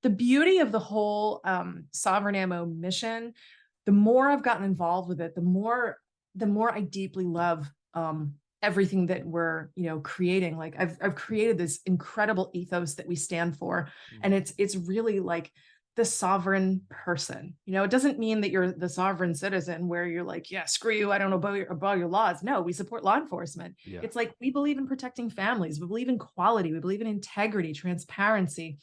the beauty of the whole Sovereign Ammo mission, the more I've gotten involved with it, the more I deeply love everything that we're, creating. Like I've created this incredible ethos that we stand for. And Mhm. it's really like the sovereign person. It doesn't mean that you're the sovereign citizen where you're like, yeah, screw you, I don't know about your laws. No, we support law enforcement. Yeah. It's like we believe in protecting families, we believe in quality, we believe in integrity, transparency,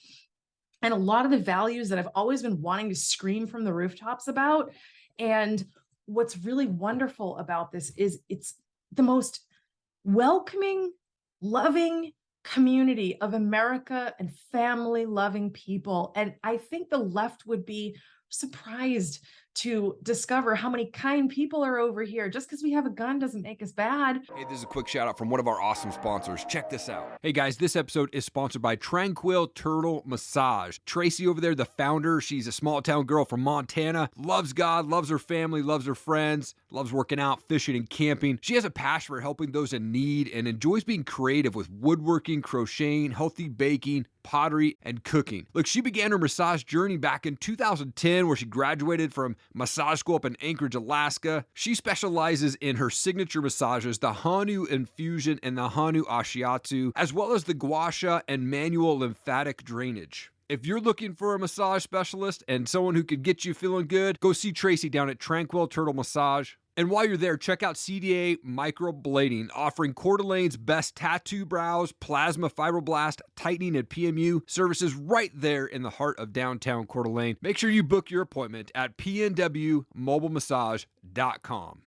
and a lot of the values that I've always been wanting to scream from the rooftops about. And what's really wonderful about this is it's the most welcoming, loving community of America and family loving people. And I think the left would be surprised to discover how many kind people are over here. Just because we have a gun doesn't make us bad. Hey, this is a quick shout out from one of our awesome sponsors. Check this out. Hey guys, this episode is sponsored by Tranquil Turtle Massage. Tracy over there, the founder, she's a small town girl from Montana, loves God, loves her family, loves her friends, loves working out, fishing, and camping. She has a passion for helping those in need and enjoys being creative with woodworking, crocheting, healthy baking, pottery, and cooking. Look, she began her massage journey back in 2010 where she graduated from massage school up in Anchorage, Alaska. She specializes in her signature massages, the Hanu infusion and the Hanu ashiatsu, as well as the gua sha and manual lymphatic drainage. If you're looking for a massage specialist and someone who could get you feeling good, go see Tracy down at Tranquil Turtle Massage. And while you're there, check out CDA Microblading, offering Coeur d'Alene's best tattoo brows, plasma fibroblast, tightening, and PMU services right there in the heart of downtown Coeur d'Alene. Make sure you book your appointment at pnwmobilemassage.com.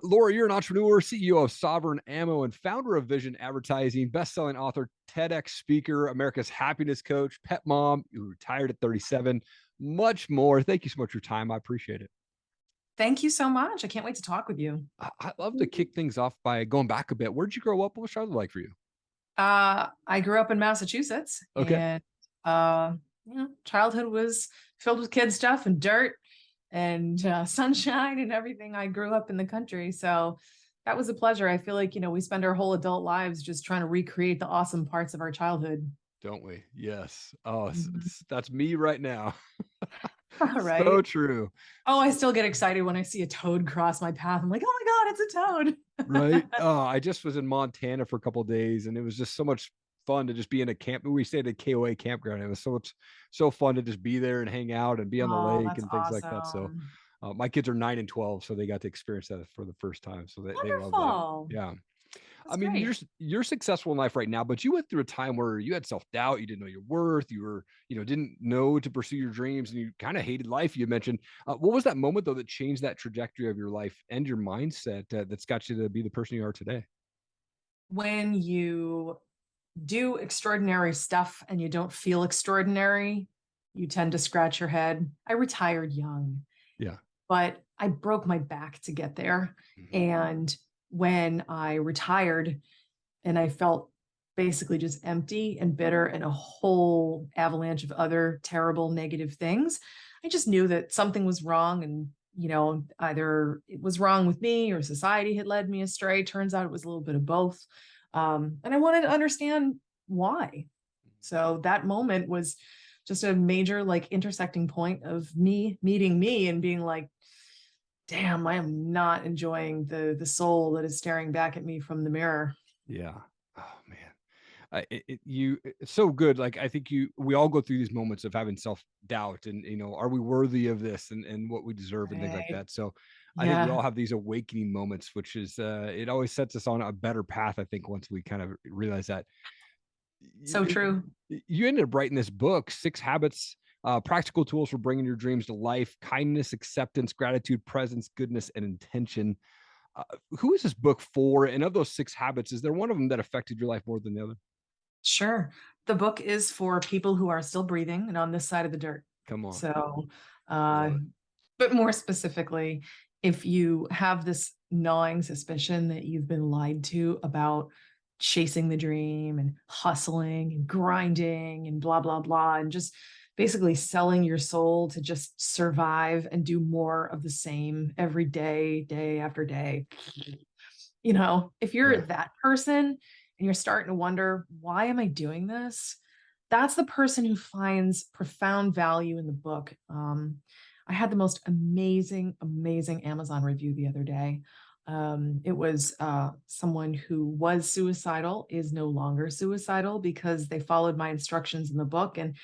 Laura, you're an entrepreneur, CEO of Sovereign Ammo, and founder of Vision Advertising, best-selling author, TEDx speaker, America's happiness coach, pet mom. You retired at 37, much more. Thank you so much for your time. I appreciate it. Thank you so much. I can't wait to talk with you. I'd love to kick things off by going back a bit. Where'd you grow up? What was childhood like for you? I grew up in Massachusetts, Okay. and childhood was filled with kid stuff and dirt and sunshine and everything. I grew up in the country, so that was a pleasure. I feel like we spend our whole adult lives just trying to recreate the awesome parts of our childhood. Don't we? Yes. Oh, Mhm. that's me right now. All So right. true. Oh, I still get excited when I see a toad cross my path. I'm like, oh my God, it's a Right? toad. Oh, I just was in Montana for a couple of days, and it was just so much fun to just be in a camp. We stayed at KOA campground. It was so fun to just be there and hang out and be on the Oh, lake that's and things like that. So, awesome. my kids are 9 and 12, so they got to experience that for the first time. So they love that. Wonderful. Yeah. I That's mean, great. you're successful in life right now, but you went through a time where you had self-doubt, you didn't know your worth, didn't know to pursue your dreams, and you kind of hated life, you mentioned. What was that moment though that changed that trajectory of your life and your mindset that's got you to be the person you are today? When you do extraordinary stuff and you don't feel extraordinary, you tend to scratch your head. I retired young, Yeah. but I broke my back to get there. Mhm. And when I retired and I felt basically just empty and bitter and a whole avalanche of other terrible negative things, I just knew that something was wrong. And either it was wrong with me or society had led me astray. Turns out it was a little bit of both. And I wanted to understand why. So that moment was just a major like intersecting point of me meeting me and being like, damn, I am not enjoying the soul that is staring back at me from the mirror. Yeah. Oh man. It's so good. Like I think we all go through these moments of having self-doubt and are we worthy of this and what we deserve and things like Right. that. So I think we Yeah. all have these awakening moments, which is it always sets us on a better path, I think, once we kind of realize that. So You, true. you ended up writing this book, Six Habits, Practical Tools for Bringing Your Dreams to Life: Kindness, Acceptance, Gratitude, Presence, Goodness, and Intention. Uh, who is this book for? And of those six habits, is there one of them that affected your life more than the other? Sure. The book is for people who are still breathing and on this side of the dirt. Come on. So, I uh, love it. but more specifically, if you have this gnawing suspicion that you've been lied to about chasing the dream and hustling and grinding and blah, blah, blah, and just basically selling your soul to just survive and do more of the same every day, day after day. If you're Yeah. that person, and you're starting to wonder, why am I doing this? That's the person who finds profound value in the book. I had the most amazing, amazing Amazon review the other day. It was someone who was suicidal, is no longer suicidal because they followed my instructions in the book. And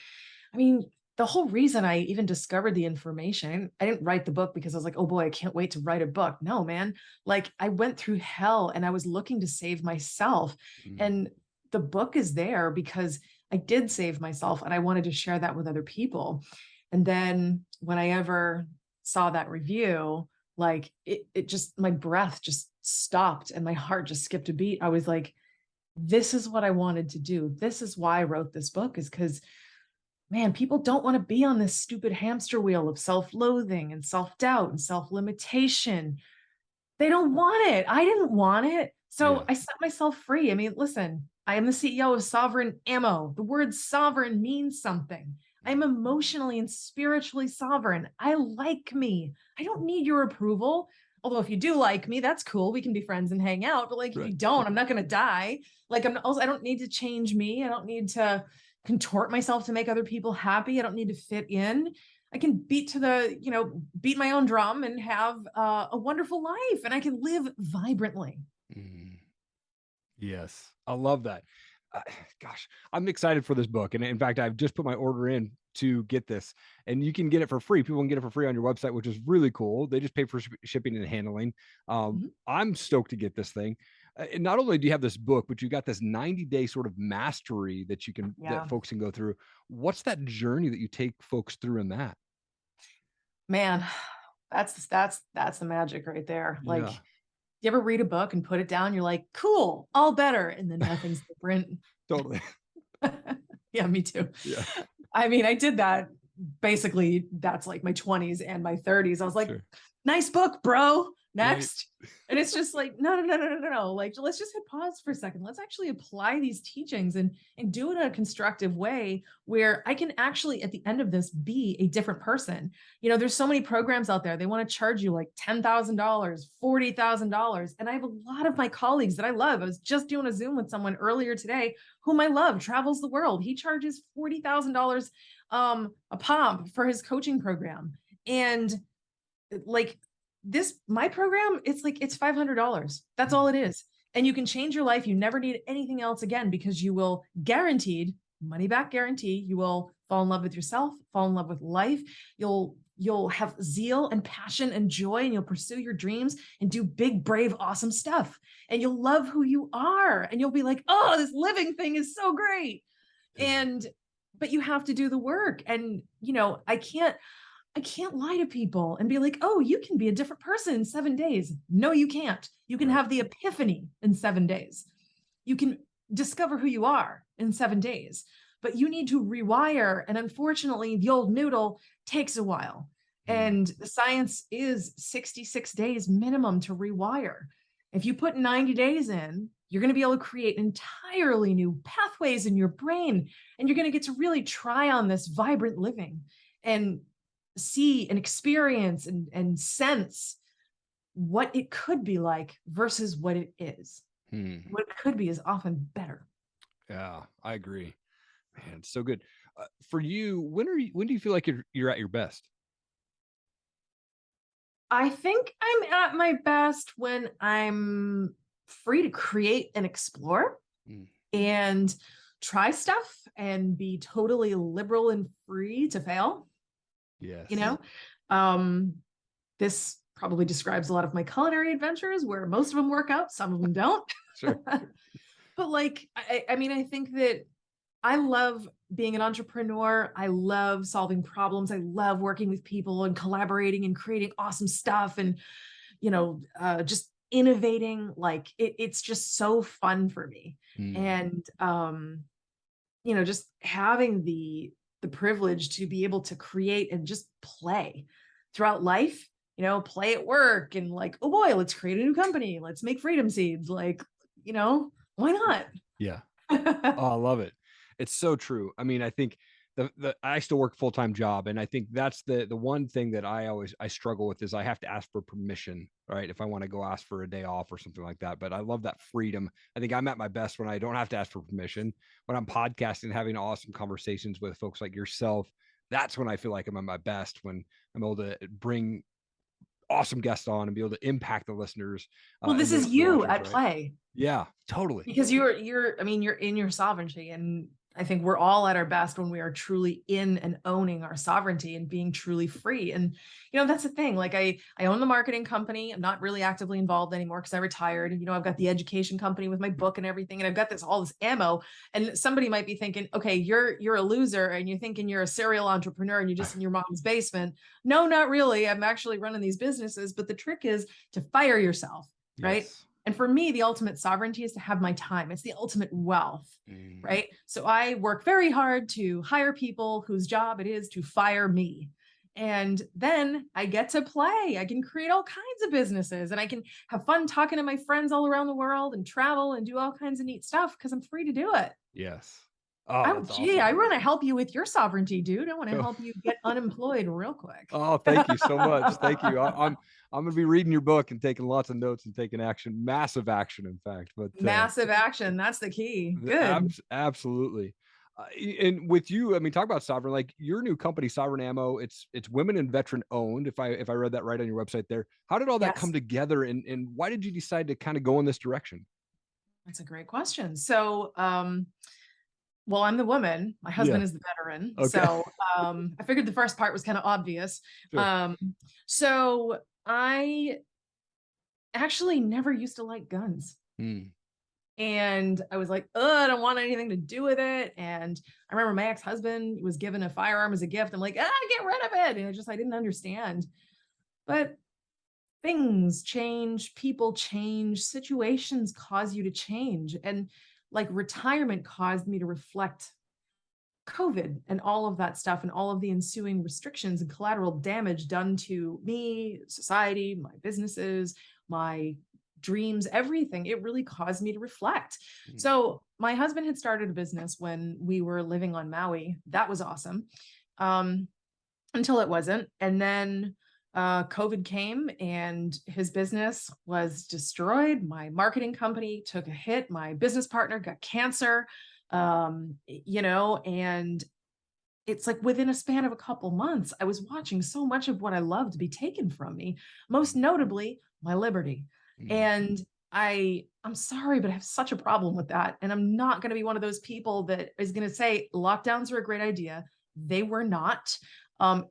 I mean, the whole reason I even discovered the information, I didn't write the book because I was like, oh boy, I can't wait to write a book. No, man. Like I went through hell and I was looking to save myself. Mm. And the book is there because I did save myself and I wanted to share that with other people. And then when I ever saw that review, like it just, my breath just stopped and my heart just skipped a beat. I was like, this is what I wanted to do. This is why I wrote this book, is because, man, people don't want to be on this stupid hamster wheel of self-loathing and self-doubt and self-limitation. They don't want it. I didn't want it. So Yeah. I set myself free. I mean, listen, I am the CEO of Sovereign Ammo. The word sovereign means something. I'm emotionally and spiritually sovereign. I like me. I don't need your approval. Although if you do like me, that's cool. We can be friends and hang out. But like, if you Right. don't, I'm not going to die. Like I don't need to change me. I don't need to contort myself to make other people happy. I don't need to fit in. I can beat my own drum and have a wonderful life, and I can live vibrantly. Mm. Yes, I love that. Uh, Gosh, I'm excited for this book. And in fact, I've just put my order in to get this, and you can get it for free. People can get it for free on your website, which is really cool. They just pay for shipping and handling. Mhm. I'm stoked to get this thing. And not only do you have this book, but you got this 90-day sort of mastery that Yeah, folks can go through. What's that journey that you take folks through in that? man, that's the magic right there. Like, Yeah, you ever read a book and put it down? You're like, cool, all better, and then nothing's different. totally. Yeah, me too. Yeah, I mean, I did that basically. That's like my 20s and my 30s. I was like, sure. nice book, bro. Right. Next. And it's just like, no. Like, let's just hit pause for a second. Let's actually apply these teachings and do it in a constructive way where I can actually, at the end of this, be a different person. There's so many programs out there. They want to charge you like $10,000, $40,000. And I have a lot of my colleagues that I love. I was just doing a Zoom with someone earlier today whom I love, travels the world. He charges $40,000 a pop for his coaching program. And like my program, it's $500. That's all it is. And you can change your life. You never need anything else again, because you will guaranteed money back guarantee. You will fall in love with yourself, fall in love with life. You'll have zeal and passion and joy, and you'll pursue your dreams and do big, brave, awesome stuff. And you'll love who you are. And you'll be like, oh, this living thing is so great. Yeah. But you have to do the work. And, I can't lie to people and be like, oh, you can be a different person in 7 days. No, you can't. You can Right. have the epiphany in 7 days. You can discover who you are in 7 days, but you need to rewire. And unfortunately, the old noodle takes a while. Mm. And the science is 66 days minimum to rewire. If you put 90 days in, you're going to be able to create entirely new pathways in your brain. And you're going to get to really try on this vibrant living and see and experience and sense what it could be like versus what it is. Hmm. What it could be is often better. Yeah, I agree. Man, so good. For you, when do you feel like you're at your best? I think I'm at my best when I'm free to create and explore Mm. and try stuff and be totally liberal and free to fail. Yes. Um, this probably describes a lot of my culinary adventures, where most of them work out, some of them don't. Sure. But like, I mean, I think that I love being an entrepreneur. I love solving problems. I love working with people and collaborating and creating awesome stuff and, just innovating. Like it's just so fun for me. Mm. And, just having the privilege to be able to create and just play throughout life, play at work and like, oh boy, let's create a new company. Let's make freedom seeds. Like, why not? Yeah. Oh, I love it. It's so true. I mean, I think I still work a full-time job, and I think that's the one thing that I struggle with is I have to ask for permission, right? If I want to go ask for a day off or something like that. But I love that freedom. I think I'm at my best when I don't have to ask for permission. When I'm podcasting, having awesome conversations with folks like yourself, that's when I feel like I'm at my best, when I'm able to bring awesome guests on and be able to impact the listeners Well, and this is the you watchers, at right? play. Yeah, totally. Because I mean, you're in your sovereignty. And I think we're all at our best when we are truly in and owning our sovereignty and being truly free. And, that's the thing. Like I own the marketing company. I'm not really actively involved anymore because I retired. And, I've got the education company with my book and everything. And I've got all this ammo. And somebody might be thinking, okay, you're a loser and you're thinking you're a serial entrepreneur and you're just in your mom's basement. No, not really. I'm actually running these businesses. But the trick is to fire yourself, right? Yes. And for me, the ultimate sovereignty is to have my time. It's the ultimate wealth, right? So I work very hard to hire people whose job it is to fire me. And then I get to play. I can create all kinds of businesses and I can have fun talking to my friends all around the world and travel and do all kinds of neat stuff because I'm free to do it. Yes. Oh, Oh, that's gee, awesome. I want to help you with your sovereignty, dude. I want to help you get unemployed real quick. Oh, thank you so much. Thank you. I'm going to be reading your book and taking lots of notes and taking action, massive action, in fact. But Massive action. That's the key. Good. absolutely. And with you, I mean, talk about sovereign. Like your new company, Sovereign Ammo. It's women and veteran owned. If I read that right on your website there, how did all that come Yes. together, and why did you decide to kind of go in this direction? That's a great question. So, well, I'm the woman. My husband Yeah. is the veteran. Okay. So, I figured the first part was kind of obvious. Sure. So I actually never used to like guns. Hmm. And I was like, oh, I don't want anything to do with it. And I remember my ex-husband was given a firearm as a gift. I'm like, get rid of it. And I didn't understand. But things change, people change, situations cause you to change. And like retirement caused me to reflect COVID and all of that stuff and all of the ensuing restrictions and collateral damage done to me, society, my businesses, my dreams, everything. It really caused me to reflect. So my husband had started a business when we were living on Maui. That was awesome. Until it wasn't. And then COVID came and his business was destroyed. My marketing company took a hit. My business partner got cancer, and it's like within a span of a couple months, I was watching so much of what I loved be taken from me, most notably my liberty. And I'm sorry, but I have such a problem with that. And I'm not going to be one of those people that is going to say lockdowns are a great idea. They were not.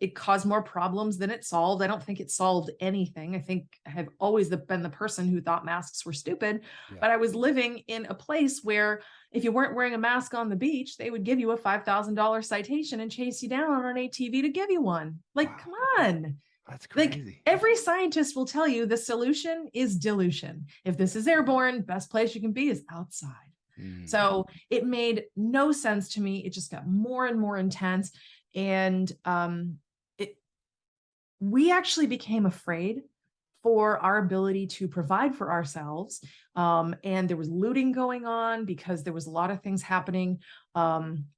It caused more problems than it solved. I don't think it solved anything. I think I have always been the person who thought masks were stupid, but I was living in a place where if you weren't wearing a mask on the beach, they would give you a $5,000 citation and chase you down on an ATV to give you one. Like, Wow. come on. That's Like crazy. every scientist will tell you the solution is dilution. If this is airborne, best place you can be is outside. So it made no sense to me. It just got more and more intense. And we actually became afraid for our ability to provide for ourselves. And there was looting going on because there was a lot of things happening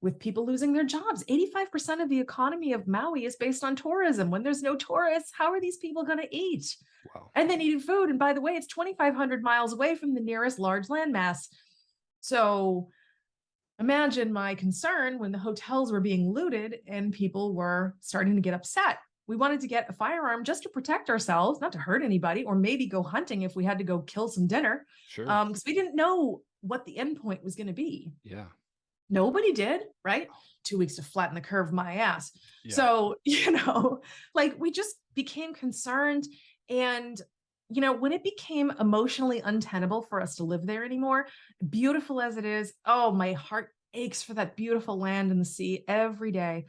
with people losing their jobs. 85% of the economy of Maui is based on tourism. When there's no tourists, how are these people going to eat? Wow. And they needed food. And by the way, it's 2,500 miles away from the nearest large landmass. So imagine my concern when the hotels were being looted and people were starting to get upset. We wanted to get a firearm just to protect ourselves, not to hurt anybody, or maybe go hunting if we had to go kill some dinner. Sure. Because we didn't know what the end point was going to be. Yeah. Nobody did, right? 2 weeks to flatten the curve of my ass. Yeah. So, like we just became concerned. And, when it became emotionally untenable for us to live there anymore, beautiful as it is, oh, my heart aches for that beautiful land and the sea every day.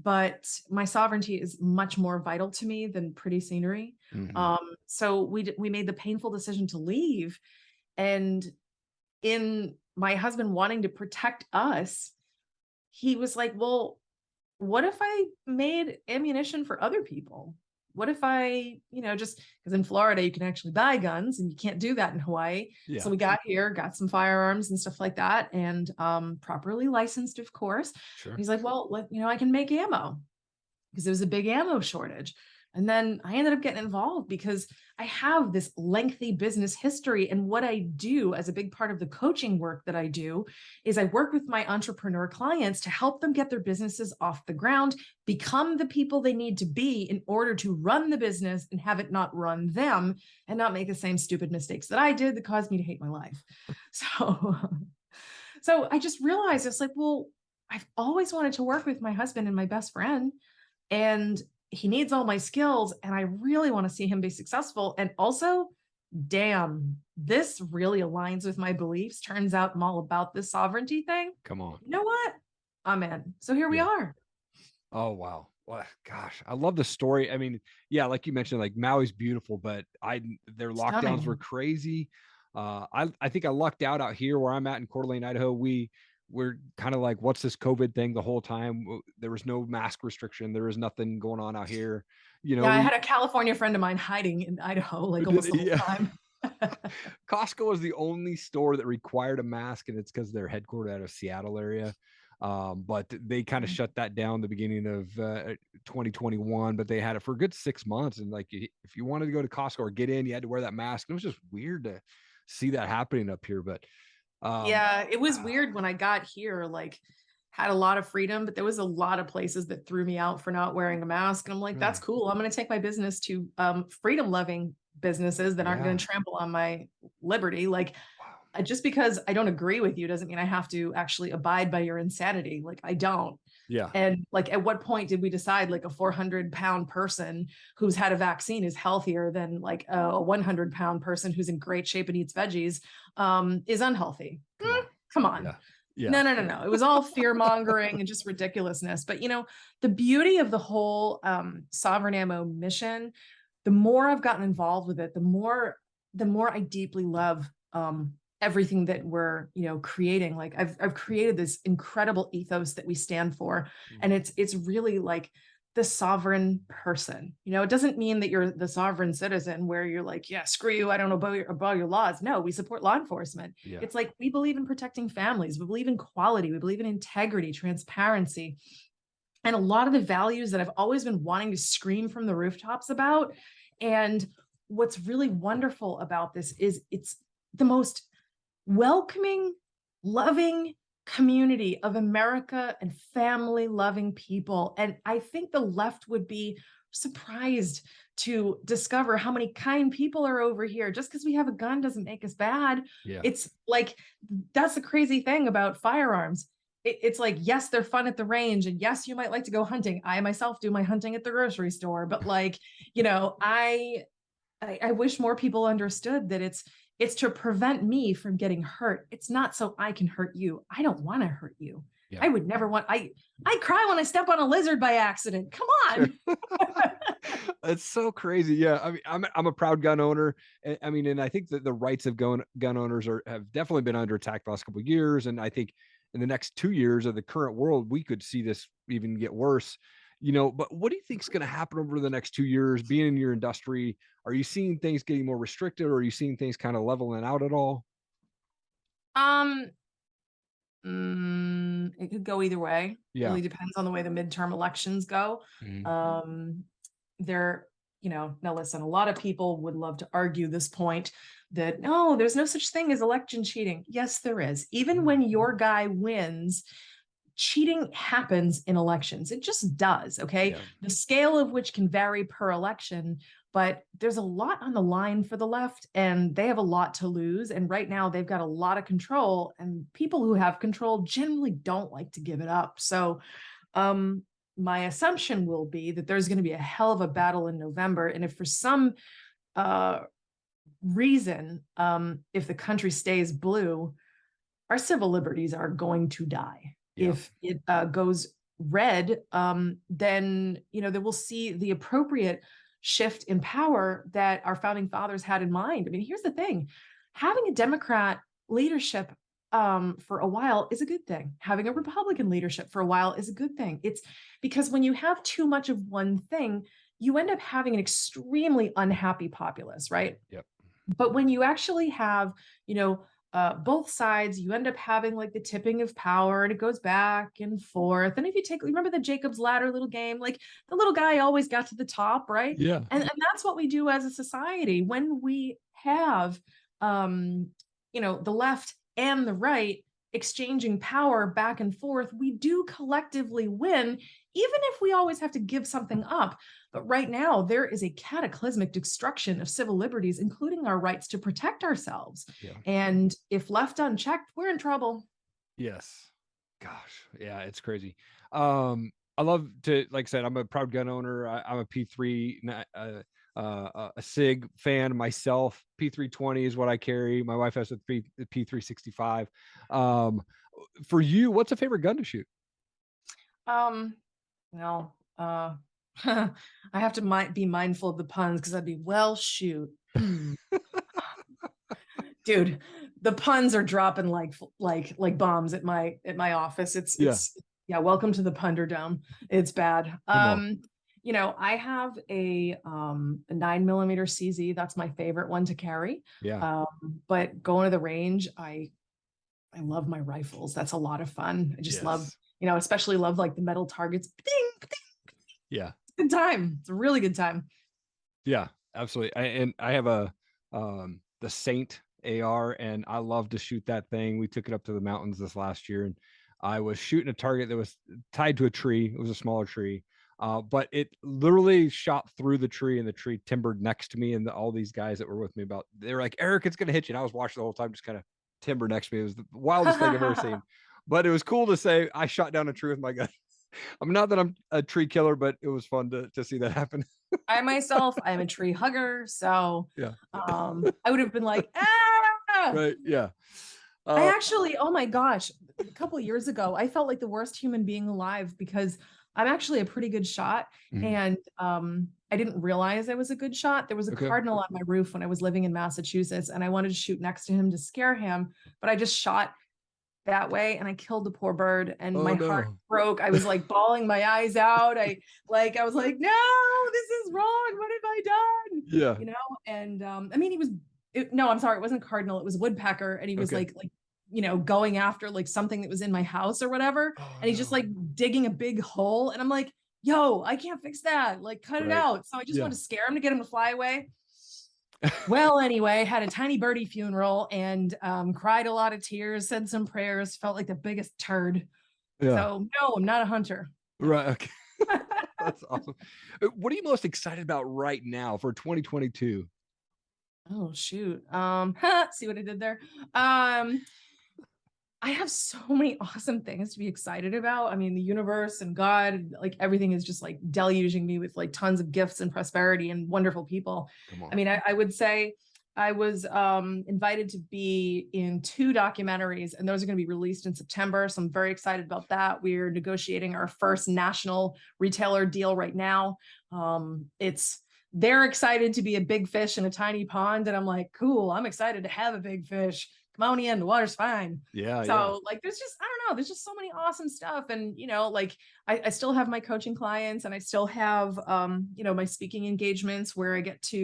But my sovereignty is much more vital to me than pretty scenery. So we made the painful decision to leave. And in my husband wanting to protect us, he was like, well, what if I made ammunition for other people? what if I, just because in Florida you can actually buy guns and you can't do that in Hawaii. Yeah. So we got here, got some firearms and stuff like that, and properly licensed, of course. Sure. He's like, well, I can make ammo, because there was a big ammo shortage. And then I ended up getting involved because I have this lengthy business history. And what I do as a big part of the coaching work that I do is I work with my entrepreneur clients to help them get their businesses off the ground, become the people they need to be in order to run the business and have it not run them, and not make the same stupid mistakes that I did that caused me to hate my life. So, so I just realized it's like, well, I've always wanted to work with my husband and my best friend, and he needs all my skills, and I really want to see him be successful. And also, damn, this really aligns with my beliefs. Turns out I'm all about this sovereignty thing. Come on. You know what? I'm in. So here we Yeah. are. Oh, wow. Well, gosh, I love the story. I mean, yeah, like you mentioned, like Maui's beautiful, but their lockdowns were Stunning. crazy. I think I lucked out here where I'm at in Coeur d'Alene, Idaho. We're kind of like, what's this COVID thing the whole time? There was no mask restriction. There was nothing going on out here. Yeah, I We had a California friend of mine hiding in Idaho like almost the whole yeah. time. Costco was the only store that required a mask, and it's because they're headquartered out of Seattle area. But they kind of shut that down the beginning of 2021, but they had it for a good 6 months. And like, if you wanted to go to Costco or get in, you had to wear that mask. It was just weird to see that happening up here. But Yeah, it was weird when I got here, like had a lot of freedom, but there was a lot of places that threw me out for not wearing a mask. And I'm like, that's really, cool. I'm going to take my business to freedom loving businesses that aren't yeah, going to trample on my liberty. Like, wow, just because I don't agree with you doesn't mean I have to actually abide by your insanity. Like, I don't. yeah, And like, at what point did we decide like a 400-pound person who's had a vaccine is healthier than like a 100-pound person who's in great shape and eats veggies is unhealthy? come on, Come on. yeah, yeah, No. It was all fear mongering and just ridiculousness. But the beauty of the whole sovereign ammo mission, the more I've gotten involved with it, the more I deeply love everything that we're creating. Like I've created this incredible ethos that we stand for, and it's really like the sovereign person. It doesn't mean that you're the sovereign citizen where you're like, yeah, screw you, I don't know about your laws. No, we support law enforcement. yeah, It's like we believe in protecting families, we believe in quality, we believe in integrity, transparency, and a lot of the values that I've always been wanting to scream from the rooftops about. And what's really wonderful about this is it's the most welcoming, loving community of America and family loving people. And I think the left would be surprised to discover how many kind people are over here. Just because we have a gun doesn't make us bad. yeah, It's like, that's the crazy thing about firearms. It's like, yes, they're fun at the range. And yes, you might like to go hunting. I myself do my hunting at the grocery store. But like, I wish more people understood that it's to prevent me from getting hurt. It's not so I can hurt you. I don't want to hurt you. yeah. I would never want. I cry when I step on a lizard by accident. Come on. It's so crazy. Yeah. I mean, I'm a proud gun owner. I mean, and I think that the rights of gun owners have definitely been under attack the last couple of years. And I think in the next 2 years of the current world, we could see this even get worse. But what do you think is going to happen over the next 2 years being in your industry? Are you seeing things getting more restricted, or are you seeing things kind of leveling out at all? Um, it could go either way. Yeah. Really depends on the way the midterm elections go. Mhm. There, now listen, a lot of people would love to argue this point that no, there's no such thing as election cheating. Yes, there is. Even when your guy wins, cheating happens in elections. It just does. Okay. Yeah. The scale of which can vary per election, but there's a lot on the line for the left, and they have a lot to lose. And right now they've got a lot of control, and people who have control generally don't like to give it up. So, my assumption will be that there's going to be a hell of a battle in November. And if for some reason, if the country stays blue, our civil liberties are going to die. Yeah. If it goes red, then they will see the appropriate shift in power that our founding fathers had in mind. I mean, here's the thing: having a Democrat leadership for a while is a good thing. Having a Republican leadership for a while is a good thing. It's because when you have too much of one thing, you end up having an extremely unhappy populace, right? Yep. But when you actually have, you know, both sides, you end up having like the tipping of power and it goes back and forth. And if you take, remember the Jacob's Ladder little game, like the little guy always got to the top, right? Yeah. And that's what we do as a society when we have, you know, the left and the right exchanging power back and forth. We do collectively win, even if we always have to give something up. But right now, there is a cataclysmic destruction of civil liberties, including our rights to protect ourselves. Yeah. And if left unchecked, we're in trouble. Yes. Gosh. Yeah, it's crazy. I love to, like I said, I'm a proud gun owner. I'm a P3, a SIG fan myself. P320 is what I carry. My wife has a P365. For you, what's a favorite gun to shoot? Um, well, I have to be mindful of the puns because I'd be, well, shoot. Dude, the puns are dropping like bombs at my office. It's yeah, welcome to the Punderdome. It's bad. You know, I have a 9mm CZ. That's my favorite one to carry. Yeah. But going to the range, I love my rifles. That's a lot of fun. I just love, you know, especially love like the metal targets. Ding, ding. Yeah. It's a good time. It's a really good time. Yeah, absolutely. I have the Saint AR, and I love to shoot that thing. We took it up to the mountains this last year, and I was shooting a target that was tied to a tree. It was a smaller tree, but it literally shot through the tree, and the tree timbered next to me. And all these guys that were with me, they were like, "Erik, it's gonna hit you." And I was watching the whole time, just kind of timber next to me. It was the wildest thing I've ever seen. But it was cool to say I shot down a tree with my gun. I'm not that I'm a tree killer, but it was fun to see that happen. I myself, I'm a tree hugger, so Yeah. I would have been like, ah! Right. Yeah. I actually, oh my gosh, a couple of years ago, I felt like the worst human being alive because I'm actually a pretty good shot. And I didn't realize I was a good shot. There was a cardinal on my roof when I was living in Massachusetts, and I wanted to shoot next to him to scare him, but I just shot that way and I killed the poor bird, and my heart broke. I was like bawling my eyes out. I was like, no, this is wrong. What have I done? Yeah. You know, and I mean, no, I'm sorry, it wasn't cardinal, it was woodpecker, and he was like, you know, going after like something that was in my house or whatever. And he's just like digging a big hole. And I'm like, yo, I can't fix that. Like, cut it out. So I just wanted to scare him to get him to fly away. Well, anyway, had a tiny birdie funeral and cried a lot of tears, said some prayers, felt like the biggest turd. So no, I'm not a hunter. Right. Okay. That's awesome. What are you most excited about right now for 2022? Oh, shoot. See what I did there? I have so many awesome things to be excited about. I mean, the universe and God, like everything is just like deluging me with like tons of gifts and prosperity and wonderful people. I mean, I would say I was invited to be in 2 documentaries, and those are going to be released in September. So I'm very excited about that. We're negotiating our first national retailer deal right now. They're excited to be a big fish in a tiny pond. And I'm like, cool, I'm excited to have a big fish. Come on in, the water's fine. So like, there's just, I don't know, there's just so many awesome stuff. And, you know, like I still have my coaching clients, and I still have, you know, my speaking engagements where I get to,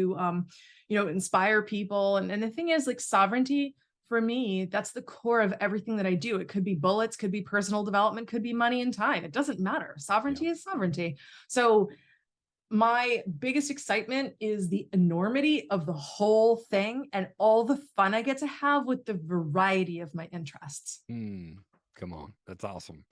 you know, inspire people. And the thing is, like, sovereignty for me, that's the core of everything that I do. It could be bullets, could be personal development, could be money and time. It doesn't matter. Sovereignty is sovereignty. So my biggest excitement is the enormity of the whole thing and all the fun I get to have with the variety of my interests. Come on. That's awesome.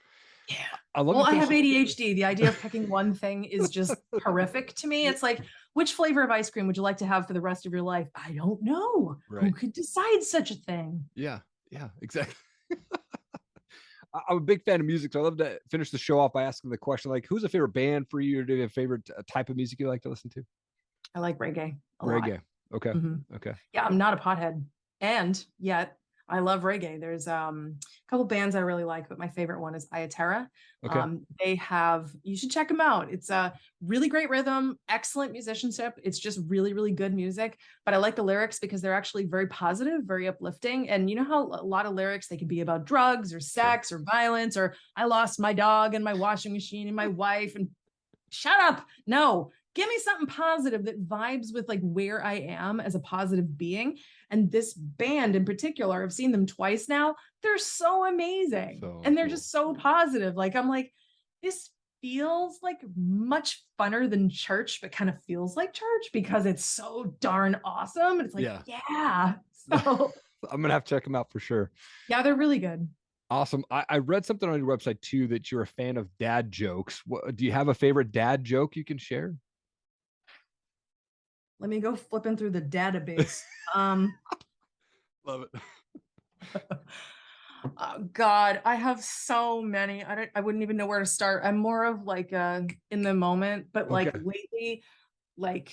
Yeah. I love Well, I have ADHD. The idea of picking one thing is just horrific to me. It's like, which flavor of ice cream would you like to have for the rest of your life? I don't know. Who could decide such a thing? Yeah. Yeah, exactly. I'm a big fan of music, so I love to finish the show off by asking the question, like, who's a favorite band for you, or do you have a favorite type of music you like to listen to? I like reggae a Reggae. lot. Okay. Okay. Yeah, I'm not a pothead, and yet I love reggae. There's a couple bands I really like, but my favorite one is Iya Terra. You should check them out. It's a really great rhythm, excellent musicianship. It's just really, really good music. But I like the lyrics because they're actually very positive, very uplifting. And you know how a lot of lyrics, they can be about drugs or sex or violence, or I lost my dog and my washing machine and my wife, and shut up. No, give me something positive that vibes with like where I am as a positive being. And this band in particular, I've seen them twice now. They're so amazing. So And they're cool. just so positive. Like, I'm like, this feels like much funner than church, but kind of feels like church because it's so darn awesome. And it's like, yeah. So I'm going to have to check them out for sure. yeah, they're really good. Awesome. I read something on your website too, that you're a fan of dad jokes. Do you have a favorite dad joke you can share? Let me go flipping through the database. Love it. Oh God, I have so many. I wouldn't even know where to start. I'm more of like in the moment, but like lately, like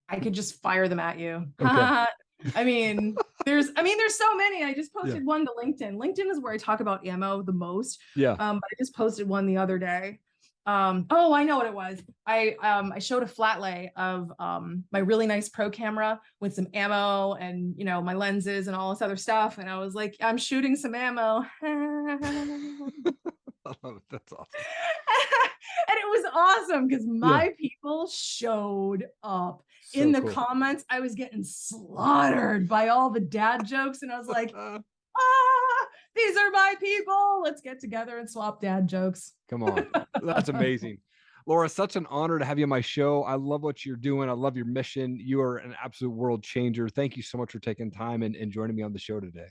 I could just fire them at you. Okay. I mean, there's so many. I just posted one to LinkedIn. LinkedIn is where I talk about ammo the most. Yeah. But I just posted one the other day. Oh, I know what it was. I showed a flat lay of my really nice pro camera with some ammo and, you know, my lenses and all this other stuff. And I was like, I'm shooting some ammo. I love it. That's awesome. And it was awesome because my people showed up in the comments. I was getting slaughtered by all the dad jokes. And I was like, these are my people. Let's get together and swap dad jokes. Come on. That's amazing. Laura, such an honor to have you on my show. I love what you're doing. I love your mission. You are an absolute world changer. Thank you so much for taking time and joining me on the show today.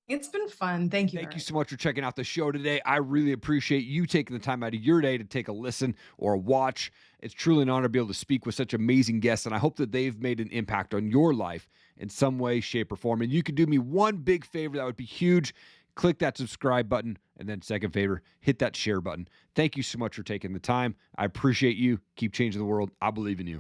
It's been fun. Thank you. Thank you Erik. so much for checking out the show today. I really appreciate you taking the time out of your day to take a listen or a watch. It's truly an honor to be able to speak with such amazing guests, and I hope that they've made an impact on your life in some way, shape, or form. And you could do me one big favor that would be huge. Click that subscribe button, and then second favor, hit that share button. Thank you so much for taking the time. I appreciate you. Keep changing the world. I believe in you.